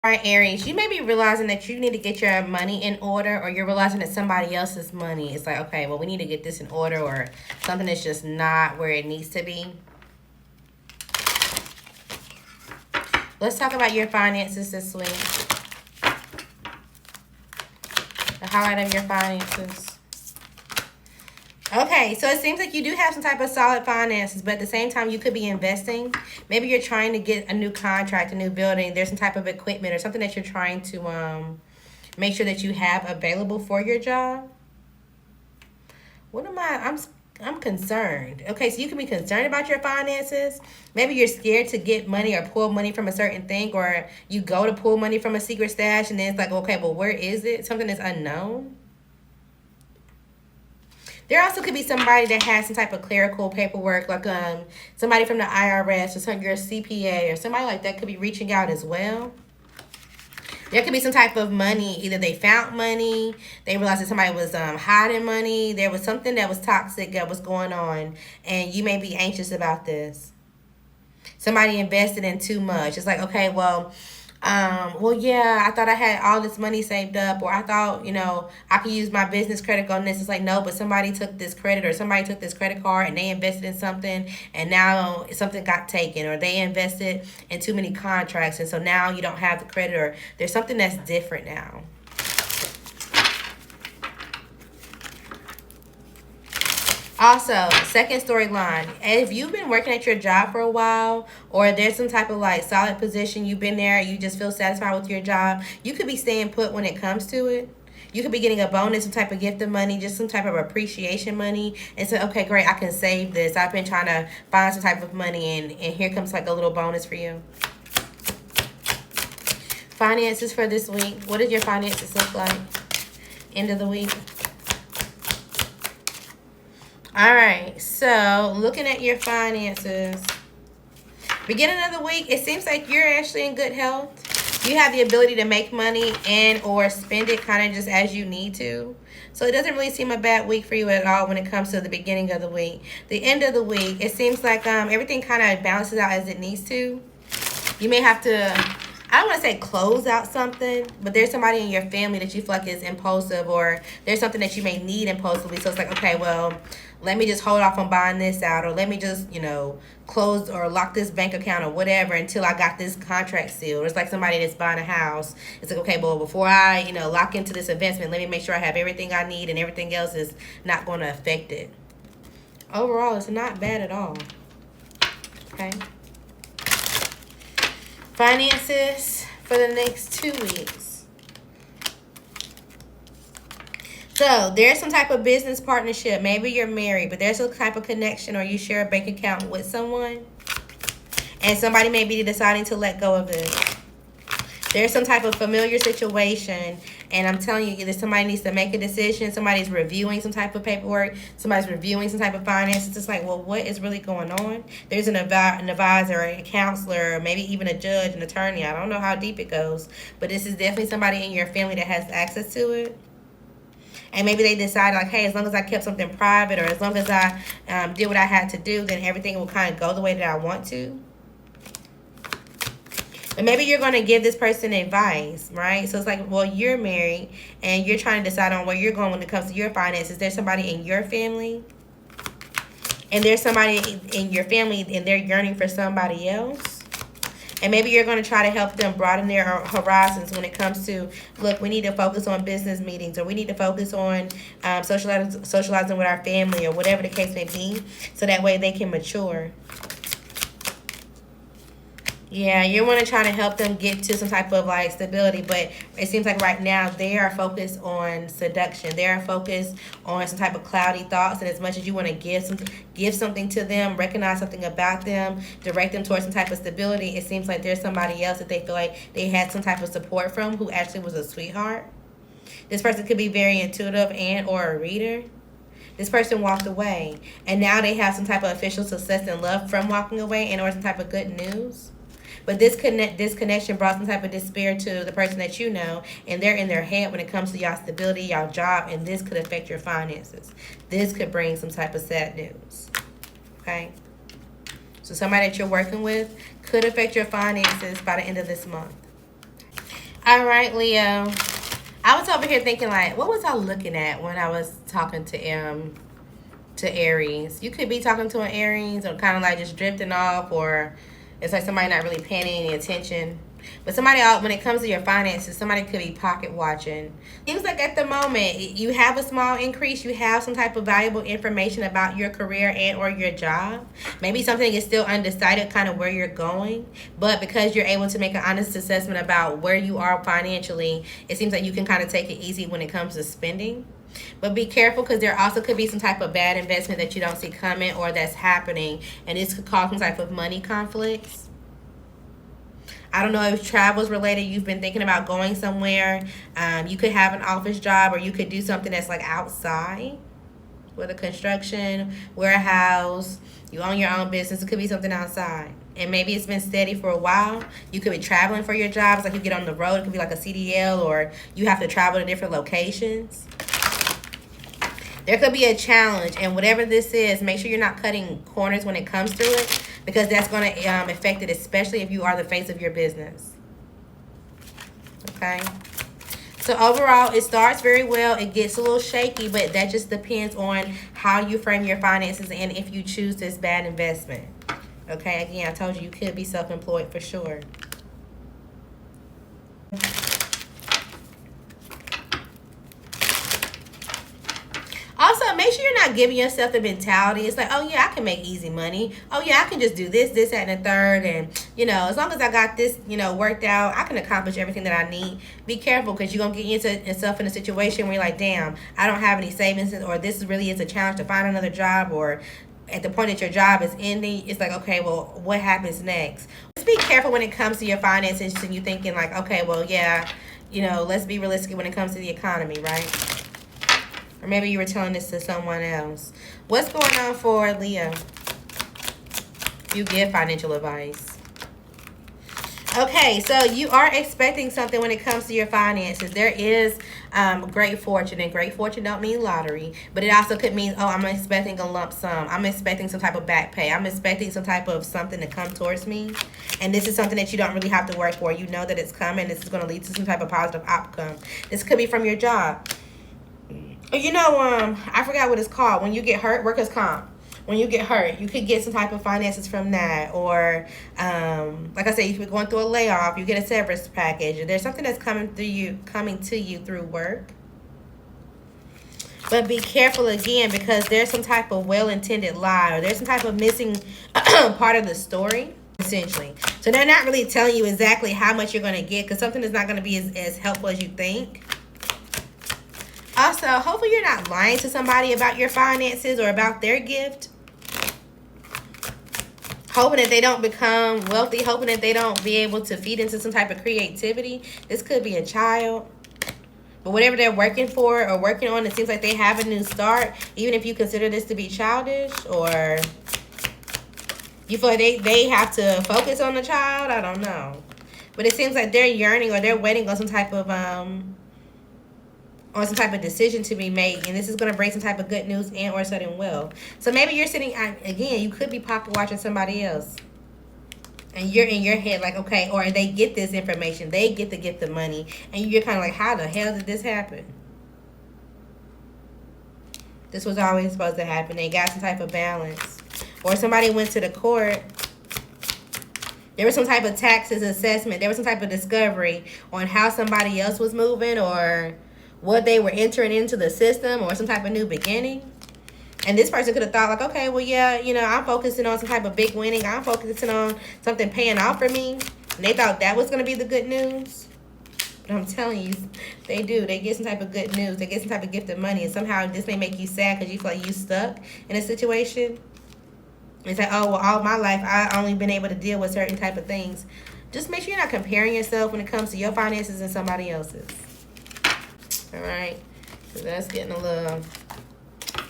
All right, Aries, you may be realizing that you need to get your money in order, or you're realizing that somebody else's money is like, okay, well, we need to get this in order, or something is just not where it needs to be. Let's talk about your finances this week. The highlight of your finances. Okay, so it seems like you do have some type of solid finances, but at the same time, you could be investing. Maybe you're trying to get a new contract, a new building. There's some type of equipment or something that you're trying to make sure that you have available for your job. What am I? I'm concerned. Okay, so you can be concerned about your finances. Maybe you're scared to get money or pull money from a certain thing, or you go to pull money from a secret stash, and then it's like, okay, well, where is it? Something that's unknown. There also could be somebody that has some type of clerical paperwork, like somebody from the IRS or some your CPA or somebody like that could be reaching out as well. There could be some type of money. Either they found money, they realized that somebody was hiding money. There was something that was toxic that was going on, and you may be anxious about this. Somebody invested in too much. It's like, okay, well, yeah, I thought I had all this money saved up, or I thought, I could use my business credit on this. It's like, no, but somebody took this credit, or somebody took this credit card and they invested in something, and now something got taken, or they invested in too many contracts, and so now you don't have the credit, or there's something that's different now. Also, second storyline. If you've been working at your job for a while, or there's some type of like solid position, you've been there, you just feel satisfied with your job, you could be staying put when it comes to it. You could be getting a bonus, some type of gift of money, just some type of appreciation money, and say, okay, great, I can save this. I've been trying to find some type of money, and here comes like a little bonus for you. Finances for this week. What does your finances look like? End of the week. All right, so looking at your finances, beginning of the week, it seems like you're actually in good health. You have the ability to make money and or spend it kind of just as you need to. So it doesn't really seem a bad week for you at all when it comes to the beginning of the week. The end of the week, it seems like everything kind of balances out as it needs to. You may have to, I don't want to say close out something, but there's somebody in your family that you feel like is impulsive, or there's something that you may need impulsively. So it's like, okay, well, let me just hold off on buying this out, or let me just, close or lock this bank account or whatever until I got this contract sealed. It's like somebody that's buying a house. It's like, okay, well, before I, lock into this investment, let me make sure I have everything I need and everything else is not going to affect it. Overall, it's not bad at all. Okay. Finances for the next 2 weeks. So there's some type of business partnership. Maybe you're married, but there's a type of connection, or you share a bank account with someone, and somebody may be deciding to let go of this. There's some type of familiar situation, and I'm telling you, either somebody needs to make a decision, somebody's reviewing some type of paperwork, somebody's reviewing some type of finances. It's like, well, what is really going on? There's an advisor, a counselor, maybe even a judge, an attorney. I don't know how deep it goes, but this is definitely somebody in your family that has access to it. And maybe they decide like, hey, as long as I kept something private, or as long as I did what I had to do, then everything will kind of go the way that I want to. But maybe you're going to give this person advice, right? So it's like, well, you're married and you're trying to decide on where you're going when it comes to your finances. There's somebody in your family, and there's somebody in your family, and they're yearning for somebody else. And maybe you're going to try to help them broaden their horizons when it comes to, look, we need to focus on business meetings, or we need to focus on socializing with our family, or whatever the case may be, so that way they can mature. Yeah, you want to try to help them get to some type of like stability, but it seems like right now they are focused on seduction. They are focused on some type of cloudy thoughts, and as much as you want to give something to them, recognize something about them, direct them towards some type of stability, it seems like there's somebody else that they feel like they had some type of support from, who actually was a sweetheart. This person could be very intuitive and or a reader. This person walked away, and now they have some type of official success and love from walking away, and or some type of good news. But this connection brought some type of despair to the person that you know, and they're in their head when it comes to y'all stability, y'all job, and this could affect your finances. This could bring some type of sad news. Okay? So somebody that you're working with could affect your finances by the end of this month. All right, Leo. I was over here thinking like, what was I looking at when I was talking to Aries? You could be talking to an Aries or kind of like just drifting off, or it's like somebody not really paying any attention. But somebody out when it comes to your finances, somebody could be pocket watching. Seems like at the moment you have a small increase, you have some type of valuable information about your career and or your job. Maybe something is still undecided kind of where you're going, but because you're able to make an honest assessment about where you are financially, it seems like you can kind of take it easy when it comes to spending. But be careful, because there also could be some type of bad investment that you don't see coming or that's happening, and this could cause some type of money conflicts. I don't know if travel is related. You've been thinking about going somewhere. You could have an office job, or you could do something that's like outside, with a construction, warehouse. You own your own business. It could be something outside. And maybe it's been steady for a while. You could be traveling for your jobs. Like you get on the road. It could be like a CDL, or you have to travel to different locations. There could be a challenge, and whatever this is, make sure you're not cutting corners when it comes to it, because that's going to affect it, especially if you are the face of your business. Okay? So overall, it starts very well. It gets a little shaky, but that just depends on how you frame your finances and if you choose this bad investment. Okay? Again, I told you, you could be self-employed for sure. Also, make sure you're not giving yourself the mentality. It's like, oh, yeah, I can make easy money. Oh, yeah, I can just do this, that, and the third. And, as long as I got this, worked out, I can accomplish everything that I need. Be careful, because you're going to get yourself in a situation where you're like, damn, I don't have any savings, or this really is a challenge to find another job, or at the point that your job is ending, it's like, okay, well, what happens next? Just be careful when it comes to your finances, and you thinking like, okay, well, yeah, let's be realistic when it comes to the economy, right? Or maybe you were telling this to someone else. What's going on for Leo? You give financial advice. Okay, so you are expecting something when it comes to your finances. There is great fortune, and great fortune don't mean lottery, but it also could mean, oh, I'm expecting a lump sum. I'm expecting some type of back pay. I'm expecting some type of something to come towards me, and this is something that you don't really have to work for. You know that it's coming. This is going to lead to some type of positive outcome. This could be from your job. I forgot what it's called. When you get hurt, workers' comp. When you get hurt, you could get some type of finances from that. Or, like I said, you could be going through a layoff. You get a severance package. There's something that's coming to you through work. But be careful again, because there's some type of well-intended lie, or there's some type of missing part of the story, essentially. So they're not really telling you exactly how much you're going to get, because something is not going to be as helpful as you think. Also, hopefully you're not lying to somebody about your finances or about their gift. Hoping that they don't become wealthy. Hoping that they don't be able to feed into some type of creativity. This could be a child. But whatever they're working for or working on, it seems like they have a new start. Even if you consider this to be childish, or you feel like they have to focus on the child. I don't know. But it seems like they're yearning, or they're waiting on some type of decision to be made, and this is going to bring some type of good news and or sudden wealth. So maybe you're sitting, again, you could be pocket watching somebody else, and you're in your head like, okay, or they get this information, they get to get the money, and you're kind of like, how the hell did this happen? This was always supposed to happen. They got some type of balance. Or somebody went to the court. There was some type of taxes assessment. There was some type of discovery on how somebody else was moving, or what they were entering into the system, or some type of new beginning. And this person could have thought like, okay, well, yeah, I'm focusing on some type of big winning. I'm focusing on something paying off for me. And they thought that was going to be the good news. But I'm telling you, they do. They get some type of good news. They get some type of gift of money. And somehow this may make you sad, because you feel like you stuck in a situation. It's like, oh, well, all my life I only been able to deal with certain type of things. Just make sure you're not comparing yourself when it comes to your finances and somebody else's. All right, so that's getting a little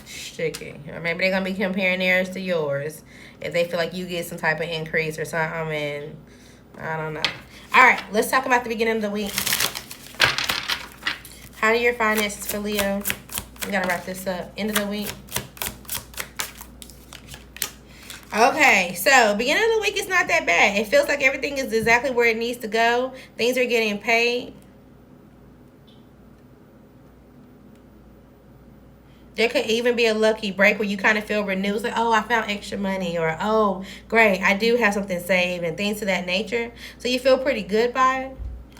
sticky. Or maybe they're going to be comparing theirs to yours if they feel like you get some type of increase or something, and I don't know. All right, let's talk about the beginning of the week. How are your finances for Leo? We got to wrap this up. End of the week. Okay, so beginning of the week is not that bad. It feels like everything is exactly where it needs to go. Things are getting paid. There could even be a lucky break where you kind of feel renewed. It's like, oh, I found extra money, or oh, great, I do have something saved, and things of that nature. So you feel pretty good by it.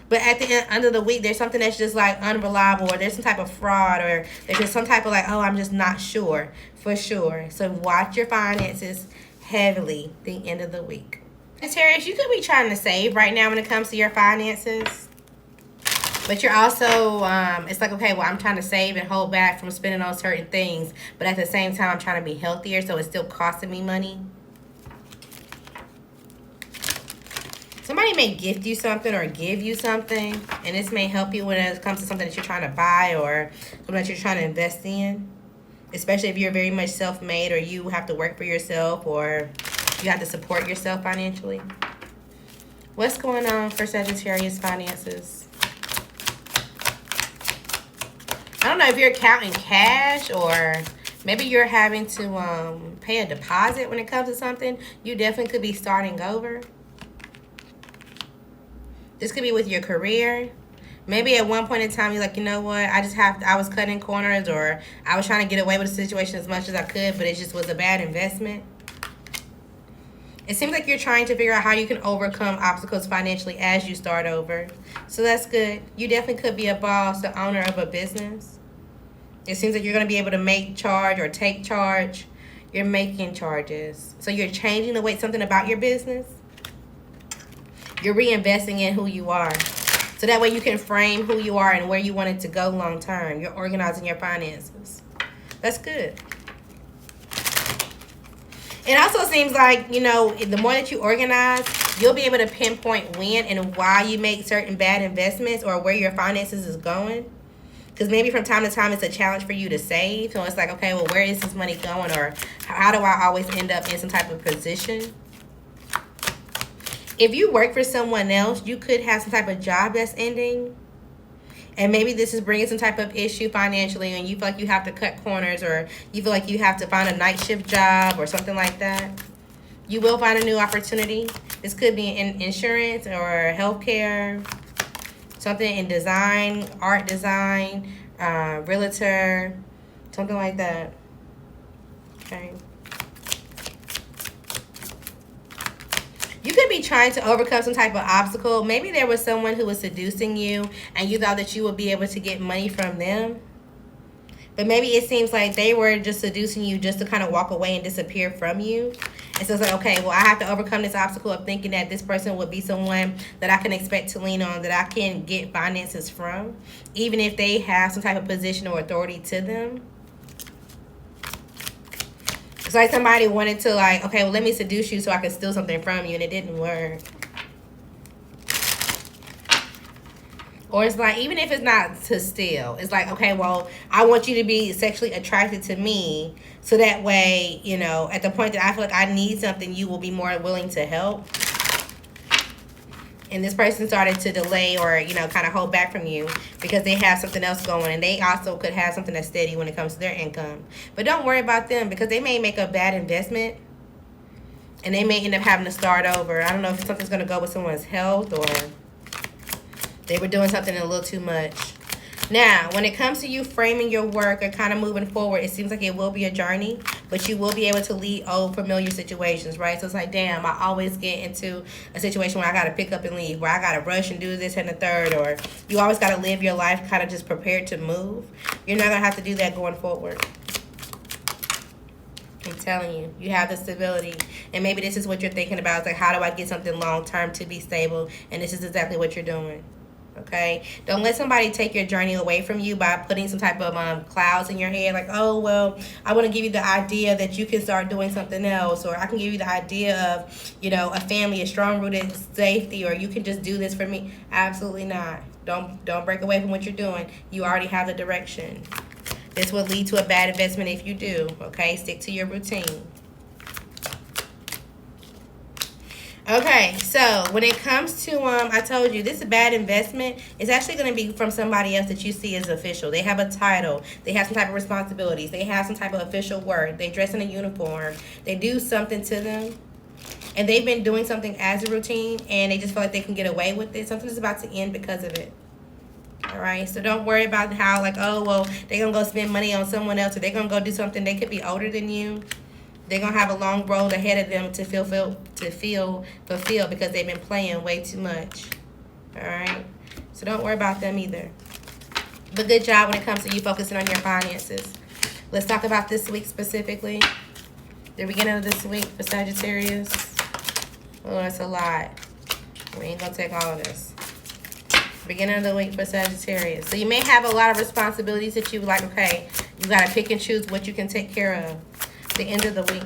But at the end of the week, there's something that's just like unreliable, or there's some type of fraud, or there's just some type of like, oh, I'm just not sure for sure. So watch your finances heavily the end of the week. Sagittarius, you could be trying to save right now when it comes to your finances. But you're also, it's like, okay, well, I'm trying to save and hold back from spending on certain things. But at the same time, I'm trying to be healthier, so it's still costing me money. Somebody may gift you something or give you something. And this may help you when it comes to something that you're trying to buy or something that you're trying to invest in. Especially if you're very much self-made, or you have to work for yourself, or you have to support yourself financially. What's going on for Sagittarius finances? I don't know if you're counting cash, or maybe you're having to pay a deposit when it comes to something. You definitely could be starting over. This could be with your career. Maybe at one point in time, you're like, you know what? I was cutting corners, or I was trying to get away with the situation as much as I could, but it just was a bad investment. It seems like you're trying to figure out how you can overcome obstacles financially as you start over. So that's good. You definitely could be a boss, the owner of a business. It seems like you're going to be able to make charge or take charge. You're making charges. So you're changing the way, something about your business. You're reinvesting in who you are. So that way you can frame who you are and where you want it to go long term. You're organizing your finances. That's good. It also seems like, you know, the more that you organize, you'll be able to pinpoint when and why you make certain bad investments, or where your finances is going. Because maybe from time to time it's a challenge for you to save. So it's like, okay, well, where is this money going? Or how do I always end up in some type of position? If you work for someone else, you could have some type of job that's ending. And maybe this is bringing some type of issue financially, and you feel like you have to cut corners, or you feel like you have to find a night shift job or something like that. You will find a new opportunity. This could be in insurance or healthcare, something in design, art design, realtor, something like that. Okay. You could be trying to overcome some type of obstacle. Maybe there was someone who was seducing you, and you thought that you would be able to get money from them. But maybe it seems like they were just seducing you just to kind of walk away and disappear from you. And so it's like, okay, well, I have to overcome this obstacle of thinking that this person would be someone that I can expect to lean on, that I can get finances from, even if they have some type of position or authority to them. It's like somebody wanted to, like, okay, well, let me seduce you so I can steal something from you, and it didn't work. Or it's like, even if it's not to steal, it's like, okay, well, I want you to be sexually attracted to me, so that way, you know, at the point that I feel like I need something, you will be more willing to help. And this person started to delay, or, you know, kind of hold back from you because they have something else going, and they also could have something that's steady when it comes to their income. But don't worry about them, because they may make a bad investment, and they may end up having to start over. I don't know if something's going to go with someone's health, or they were doing something a little too much. Now, when it comes to you framing your work or kind of moving forward, it seems like it will be a journey, but you will be able to leave old familiar situations, right? So it's like, damn, I always get into a situation where I got to pick up and leave, where I got to rush and do this and the third, or you always got to live your life kind of just prepared to move. You're not going to have to do that going forward. I'm telling you, you have the stability. And maybe this is what you're thinking about. It's like, how do I get something long-term to be stable? And this is exactly what you're doing. Okay, don't let somebody take your journey away from you by putting some type of clouds in your head, like, oh, well, I want to give you the idea that you can start doing something else, or I can give you the idea of, you know, a family, a strong rooted safety, or you can just do this for me. Absolutely not. Don't break away from what you're doing. You already have the direction. This will lead to a bad investment if you do. Okay, stick to your routine. Okay, so when it comes to, I told you, this is a bad investment. It's actually going to be from somebody else that you see as official. They have a title. They have some type of responsibilities. They have some type of official work. They dress in a uniform. They do something to them. And they've been doing something as a routine, and they just feel like they can get away with it. Something is about to end because of it. All right, so don't worry about how, like, oh, well, they're going to go spend money on someone else, or they're going to go do something. They could be older than you. They're going to have a long road ahead of them to feel fulfilled because they've been playing way too much. All right, so don't worry about them either. But good job when it comes to you focusing on your finances. Let's talk about this week specifically. The beginning of this week for Sagittarius. Oh, that's a lot. We ain't going to take all of this. Beginning of the week for Sagittarius. So you may have a lot of responsibilities that you like, okay, you got to pick and choose what you can take care of. The end of the week.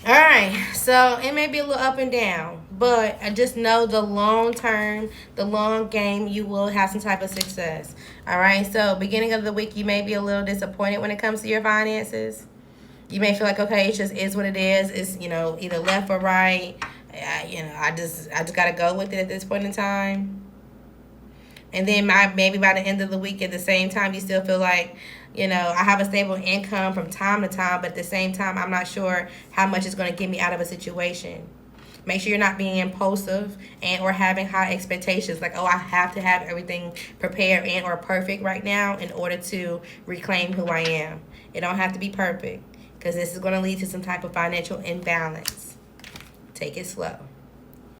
All right, so it may be a little up and down, but I just know the long term, the long game, you will have some type of success. All right, so beginning of the week, you may be a little disappointed when it comes to your finances. You may feel like, okay, it just is what it is. It's, either left or right. I just got to go with it at this point in time. And then maybe by the end of the week at the same time, you still feel like, I have a stable income from time to time, but at the same time, I'm not sure how much it's going to get me out of a situation. Make sure you're not being impulsive and or having high expectations. Like, oh, I have to have everything prepared and or perfect right now in order to reclaim who I am. It don't have to be perfect because this is going to lead to some type of financial imbalance. Take it slow.